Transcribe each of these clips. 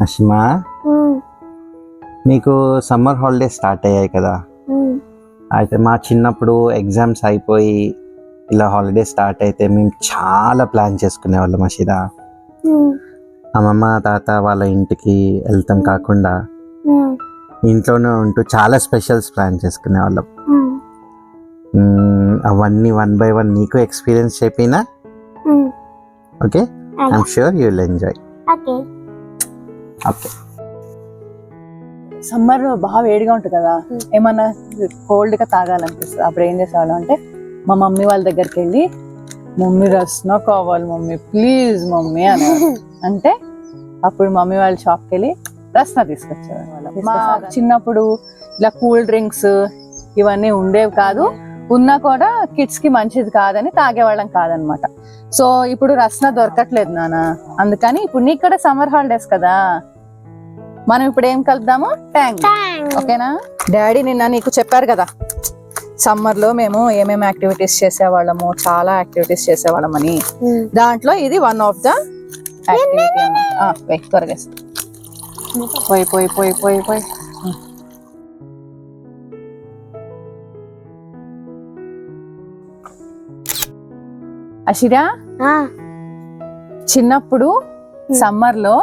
అష్మా, మీకు summer holidays start అయ్యాయి కదా. అయితే మా చిన్నప్పుడు ఎగ్జామ్స్ అయిపోయి ఇలా హాలిడేస్ స్టార్ట్ అయితే మేము చాలా ప్లాన్ చేసుకునేవాళ్ళం అషిరా. అమ్మమ్మ తాత వాళ్ళ ఇంటికి వెళ్తాం కాకుండా ఇంట్లోనే ఉంటూ చాలా స్పెషల్స్ ప్లాన్ చేసుకునేవాళ్ళం. అవన్నీ 1 by 1 నీకు ఎక్స్పీరియన్స్ చెప్పినా. Okay, I'm sure you will enjoy. Okay. Summer బాగా వేడిగా ఉంటుంది కదా, ఏమన్నా కోల్డ్గా తాగాలనిపిస్తుంది. అప్పుడు ఏం చేసేవాళ్ళం అంటే మా మమ్మీ వాళ్ళ దగ్గరికి వెళ్ళి, మమ్మీ రస్నా కావాలి మమ్మీ, ప్లీజ్ మమ్మీ అని అంటే అప్పుడు మమ్మీ వాళ్ళ షాప్కి వెళ్ళి రస్నా తీసుకొచ్చేవాళ్ళం. మా చిన్నప్పుడు ఇలా కూల్ డ్రింక్స్ ఇవన్నీ ఉండేవి కాదు, ఉన్నా కూడా కిడ్స్ కి మంచిది కాదని తాగేవాళ్ళం కాదనమాట. సో ఇప్పుడు రస్నా దొరకట్లేదు నాన్న, అందుకని ఇప్పుడు నీకు కూడా సమ్మర్ హాలిడేస్ కదా, మనం ఇప్పుడు ఏం కలుపుదాము, ట్యాంగ్. ఓకేనా? డాడీ నిన్న నీకు చెప్పారు కదా సమ్మర్ లో మేము ఏమేమి యాక్టివిటీస్ చేసేవాళ్ళము, చాలా యాక్టివిటీస్ చేసేవాళ్ళమని. దాంట్లో ఇది వన్ ఆఫ్ ద యాక్టివిటీ. త్వరగా పోయి పోయి పోయి పోయి పోయి అషిరా, చిన్నప్పుడు సమ్మర్ లో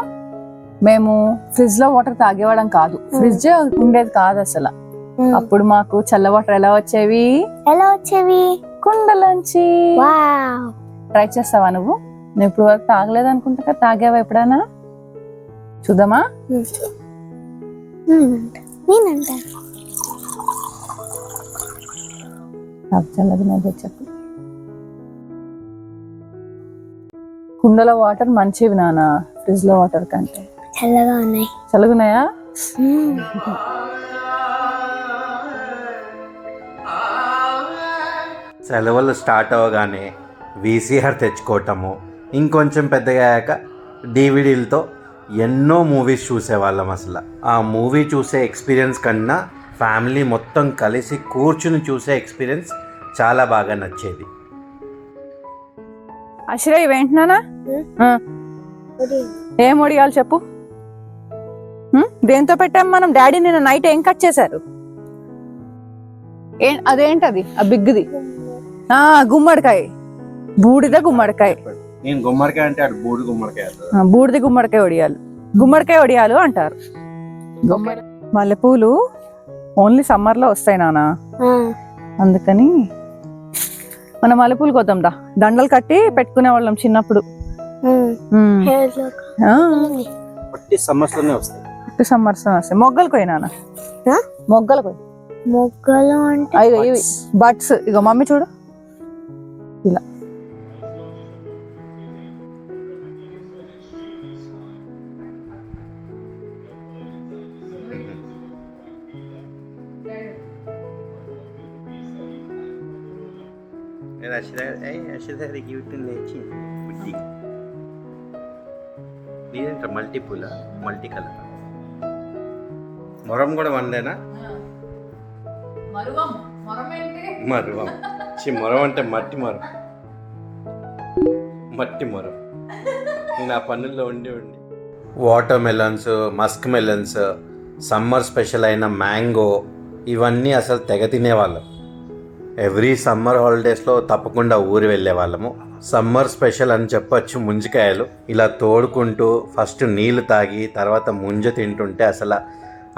మేము ఫ్రిడ్జ్ లో వాటర్ తాగేవాళ్ళం కాదు, ఫ్రిడ్జ్ ఉండేది కాదు అసలు. అప్పుడు మాకు చల్ల వాటర్ ఎలా వచ్చేవి, కుండలోంచి. ట్రై చేస్తావా నువ్వు? నేను ఇప్పుడు వరకు తాగలేదు అనుకుంటా, తాగావా ఎప్పుడైనా? చూద్దామా? చెప్పు. కుండలో వాటర్ మంచివి నాన్న, ఫ్రిడ్జ్ లో వాటర్ కంటే. చల్లగున్నాయా? సెలవులు స్టార్ట్ అవ్వగానే వీసీఆర్ తెచ్చుకోవటము, ఇంకొంచెం పెద్దగా అయ్యాక డివిడీలతో ఎన్నో మూవీస్ చూసేవాళ్ళం. అసలు ఆ మూవీ చూసే ఎక్స్పీరియన్స్ కన్నా ఫ్యామిలీ మొత్తం కలిసి కూర్చుని చూసే ఎక్స్పీరియన్స్ చాలా బాగా నచ్చేది. అషిరా, ఇవేంటున్నానా? ఏం ఒడియాలి చెప్పు? దేంతో పెట్టాం మనం? డాడీ నిన్న నైట్ ఏం కట్ చేశారు? అదేంటది ఆ బిగ్గుది? గుమ్మడికాయ, బూడిద గుమ్మడికాయ. నేను గుమ్మడికాయ అంటే అటు బూడిద గుమ్మడికాయ, బూడిద గుమ్మడికాయ వడియాలు, గుమ్మడికాయ వడియాలు అంటారు. మల్లెపూలు ఓన్లీ సమ్మర్ లో వస్తాయి నాన్న, అందుకని మనం మల్లెపూలు కొద్దాం దా. దండలు కట్టి పెట్టుకునే వాళ్ళం చిన్నప్పుడు. సమ్మర్స్ లోనే వస్తాయి. సమ్మర్స్ లో వస్తాయి. మొగ్గలు కొయ్యి నాన్న, మొగ్గలు కొయ్యి. మొగ్గలు అంటే ఇవి బడ్స్. ఇగో మమ్మీ చూడు, ఇలా. మల్టీపూల, మల్టీ కలర్. మొరం కూడా వందేనా? మరువం మొరం అంటే మట్టి మొరం, మట్టి మొరం. నేను ఆ పనుల్లో ఉండి water melons, Musk melons, summer special అయిన మ్యాంగో, ఇవన్నీ అసలు తెగ తినేవాళ్ళం. ఎవ్రీ సమ్మర్ హాలిడేస్లో తప్పకుండా ఊరు వెళ్ళే వాళ్ళము. సమ్మర్ స్పెషల్ అని చెప్పొచ్చు ముంజికాయలు. ఇలా తోడుకుంటూ ఫస్ట్ నీళ్లు తాగి తర్వాత ముంజ తింటుంటే అసలు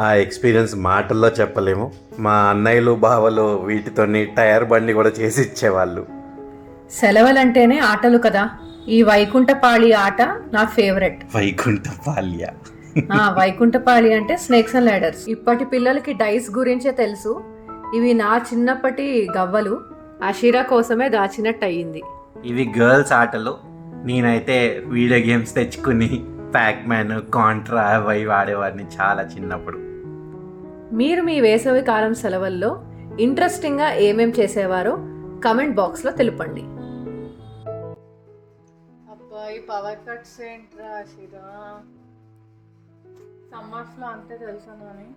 ఆ ఎక్స్పీరియన్స్ మాటల్లో చెప్పలేము. మా అన్నయ్యలు బావలు వీటితోని టైర్ బండి కూడా చేసి ఇచ్చేవాళ్ళు. సెలవులంటేనే ఆటలు కదా. ఈ వైకుంఠపాళి ఆట నా ఫేవరెట్. వైకుంఠపాళి వైకుంఠపాళి అంటే స్నేక్స్ అండ్ ల్యాడర్స్. ఇప్పటి పిల్లలకి డైస్ గురించే తెలుసు. ఇవి నా చిన్నప్పటి గవ్వలు, అషిరా కోసమే దాచినట్టు అయ్యింది. ఇవి గర్ల్స్ ఆటలు. నేనైతే వీడియో గేమ్స్ తెచ్చుకుని ప్యాక్ మ్యాన్, కాంట్రా అవి వాడేవాడిని చాలా చిన్నప్పుడు. మీరు మీ వేసవి కాలం సెలవుల్లో ఇంట్రెస్టింగ్గా ఏమేం చేసేవారో కమెంట్ బాక్స్లో తెలుపండి. అబ్బాయి పవర్ కట్స్ ఏంట్రా అషిరా? సమ్మర్స్ లో అంతే తెలుసా నాని?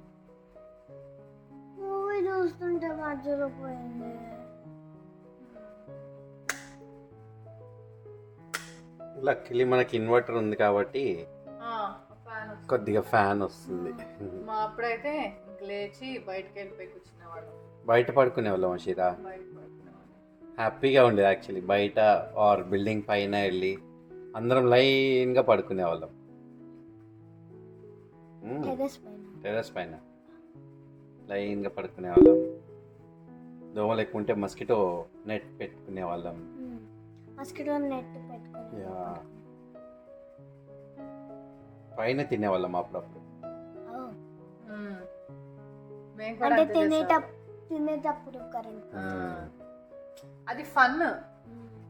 మూవీ చూస్తుంటే మధ్యలో పోయింది. లక్కీలీ మనకి ఇన్వర్టర్ ఉంది కాబట్టి కొద్దిగా ఫ్యాన్ వస్తుంది. మా అప్పుడైతే లేచి బయటకు వెళ్ళిపోయి కూర్చునేవాళ్ళం. బయట పడుకునే వాళ్ళం షీరా. బయట పడుకునేవాళ్ళం. హ్యాపీగా ఉండేది యాక్చువల్లీ. బయట ఆర్ బిల్డింగ్ పైన వెళ్ళి అందరం లైన్గా పడుకునే వాళ్ళం. టెర్రస్ పైన లైన్గా పడుకునే వాళ్ళం. దోమలు ఎక్కువ ఉంటే మస్కిటో నెట్ పెట్టుకునే వాళ్ళం. మస్కిటో నెట్ పెట్టుకుని పైన తినేవాళ్ళం అప్పుడప్పుడు. మేము కూడా అంటే అంతే చేసేవాళ్ళం. తినేటప్పుడు కరెంట్ అది ఫన్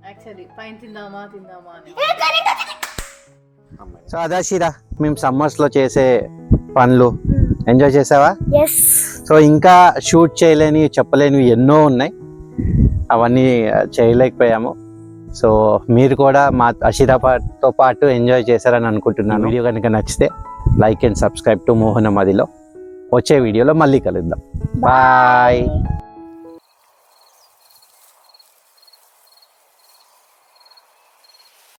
యాక్చువల్లీ. పైన తిందామా అని. సో అదా షీరా మేము సమ్మర్స్లో చేసే పనులు ఎంజాయ్ చేసావా? ఎస్. సో ఇంకా షూట్ చేయలేని చెప్పలేనివి ఎన్నో ఉన్నాయి, అవన్నీ చేయలేకపోయాము. సో మీరు కూడా మా అషిరాతో పాటు ఎంజాయ్ చేశారని అనుకుంటున్నాను. వీడియో కనుక నచ్చితే లైక్ అండ్ సబ్స్క్రైబ్ టు మోహన మదిలో. వచ్చే వీడియోలో మళ్ళీ కలుద్దాం. బాయ్.